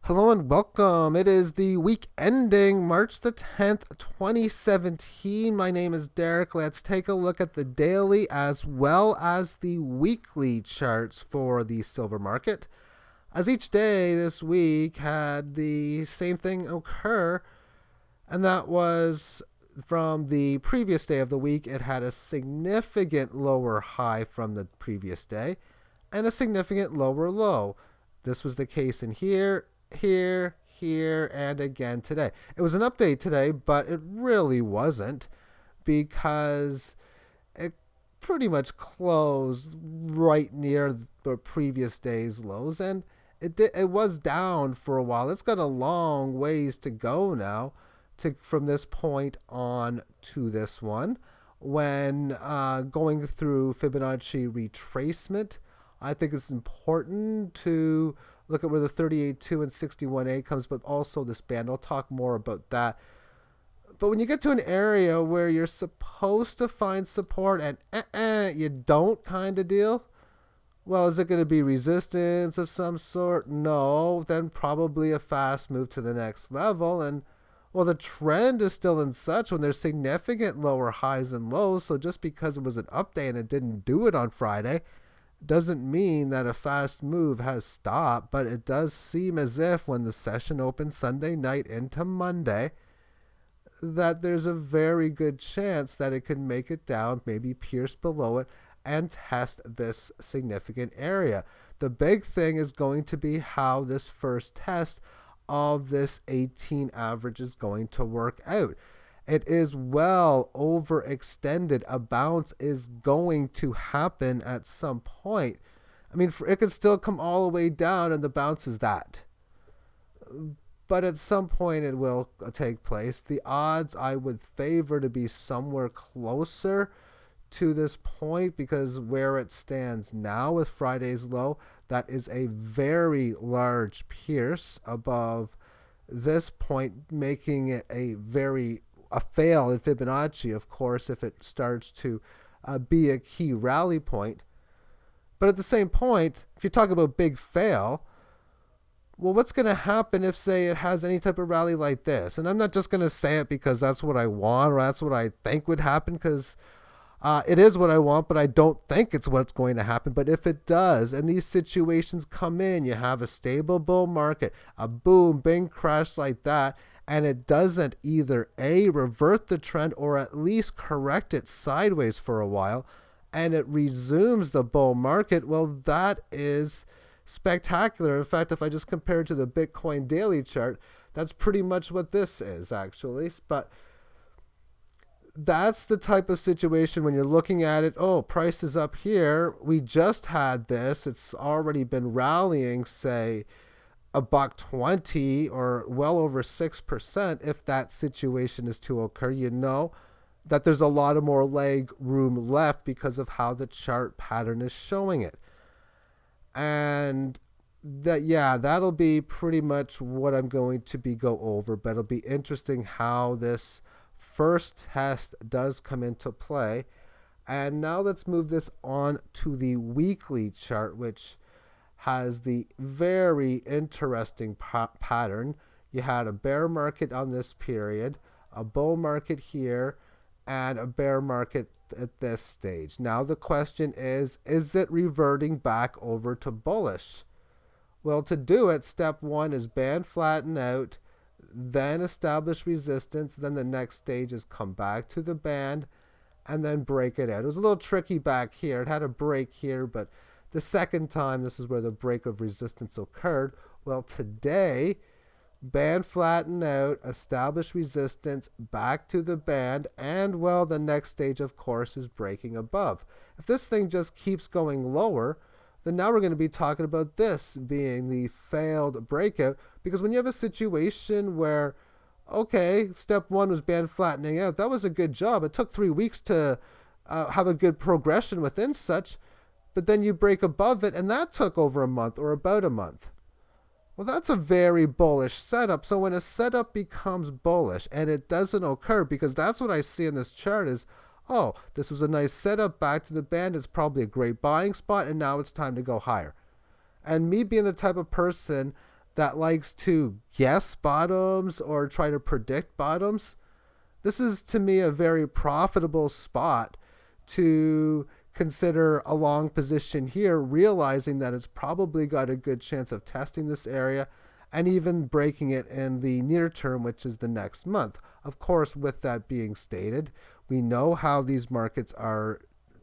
Hello and welcome. It is the week ending March the 10th, 2017. My name is Derek. Let's take a look at the daily as well as the weekly charts for the silver market. As each day this week had the same thing occur, and that was from the previous day of the week. It had a significant lower high from the previous day and a significant lower low. This was the case in here, and again today. It was an update today, but it really wasn't because it pretty much closed right near the previous day's lows, and it was down for a while. It's got a long ways to go now from this point on to this one. When going through Fibonacci retracement, I think it's important to look at where the 38.2 and 61.8 comes, but also this band. I'll talk more about that. But when you get to an area where you're supposed to find support and you don't kind of deal, well, is it going to be resistance of some sort? No. Then probably a fast move to the next level. And, well, the trend is still in such when there's significant lower highs and lows. So just because it was an update and it didn't do it on Friday doesn't mean that a fast move has stopped, but it does seem as if when the session opens Sunday night into Monday, that there's a very good chance that it could make it down, maybe pierce below it, and test this significant area. The big thing is going to be how this first test of this 18 average is going to work out. It is well overextended. A bounce is going to happen at some point. I mean, it could still come all the way down and the bounce is that. But at some point it will take place. The odds I would favor to be somewhere closer to this point, because where it stands now with Friday's low, that is a very large pierce above this point, making it a fail in Fibonacci, of course, if it starts to be a key rally point. But at the same point, if you talk about big fail, well, what's going to happen if, say, it has any type of rally like this? And I'm not just going to say it because that's what I want or that's what I think would happen, because it is what I want, but I don't think it's what's going to happen. But if it does, and these situations come in, you have a stable bull market, a boom, bing crash like that, and it doesn't either A, revert the trend or at least correct it sideways for a while, and it resumes the bull market, well, that is spectacular. In fact, if I just compare it to the Bitcoin daily chart, that's pretty much what this is, actually. But that's the type of situation when you're looking at it, oh, price is up here. We just had this. It's already been rallying, say, $1.20 or well over 6%. If that situation is to occur, you know that there's a lot of more leg room left because of how the chart pattern is showing it. And that'll be pretty much what I'm going to go over, but it'll be interesting how this first test does come into play. And now let's move this on to the weekly chart, which has the very interesting pattern. You had a bear market on this period, a bull market here, and a bear market at this stage. Now the question is it reverting back over to bullish? Well, to do it, step one is band flatten out, then establish resistance, then the next stage is come back to the band and then break it out. It was a little tricky back here. It had a break here, but the second time, this is where the break of resistance occurred. Well, today, band flatten out, establish resistance, back to the band, and, well, the next stage, of course, is breaking above. If this thing just keeps going lower, then now we're going to be talking about this being the failed breakout, because when you have a situation where, okay, step one was band flattening out, that was a good job. It took 3 weeks to have a good progression within such, but then you break above it, and that took over a month or about a month. Well, that's a very bullish setup. So when a setup becomes bullish, and it doesn't occur, because that's what I see in this chart is, oh, this was a nice setup back to the band. It's probably a great buying spot, and now it's time to go higher. And me being the type of person that likes to guess bottoms or try to predict bottoms, this is to me a very profitable spot to consider a long position here, realizing that it's probably got a good chance of testing this area and even breaking it in the near term, which is the next month. Of course, with that being stated, we know how these markets are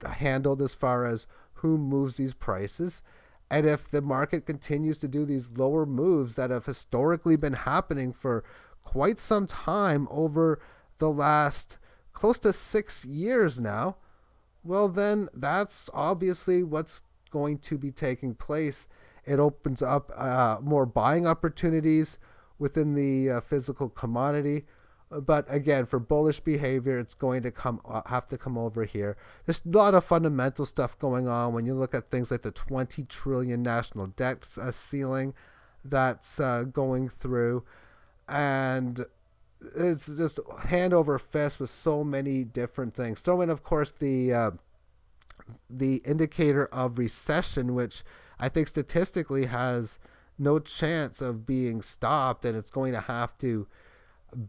handled as far as who moves these prices. And if the market continues to do these lower moves that have historically been happening for quite some time over the last close to 6 years now, well, then that's obviously what's going to be taking place. It opens up more buying opportunities within the physical commodity. But again, for bullish behavior, it's going to have to come over here. There's a lot of fundamental stuff going on when you look at things like the 20 trillion national debt ceiling that's going through, and it's just hand over fist with so many different things. Throw in, of course, the indicator of recession, which I think statistically has no chance of being stopped, and it's going to have to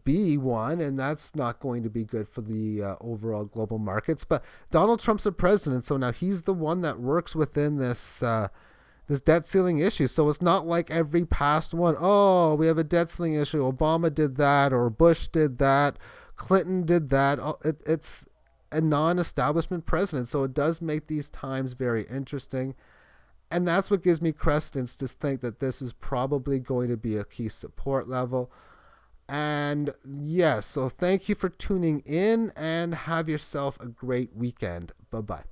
be one, and that's not going to be good for the overall global markets. But Donald Trump's the president, so now he's the one that works within this this debt ceiling issue. So it's not like every past one, oh, we have a debt ceiling issue, Obama did that, or Bush did that, Clinton did that. It's a non-establishment president, so it does make these times very interesting. And that's what gives me credence to think that this is probably going to be a key support level. And yes, so thank you for tuning in and have yourself a great weekend. Bye-bye.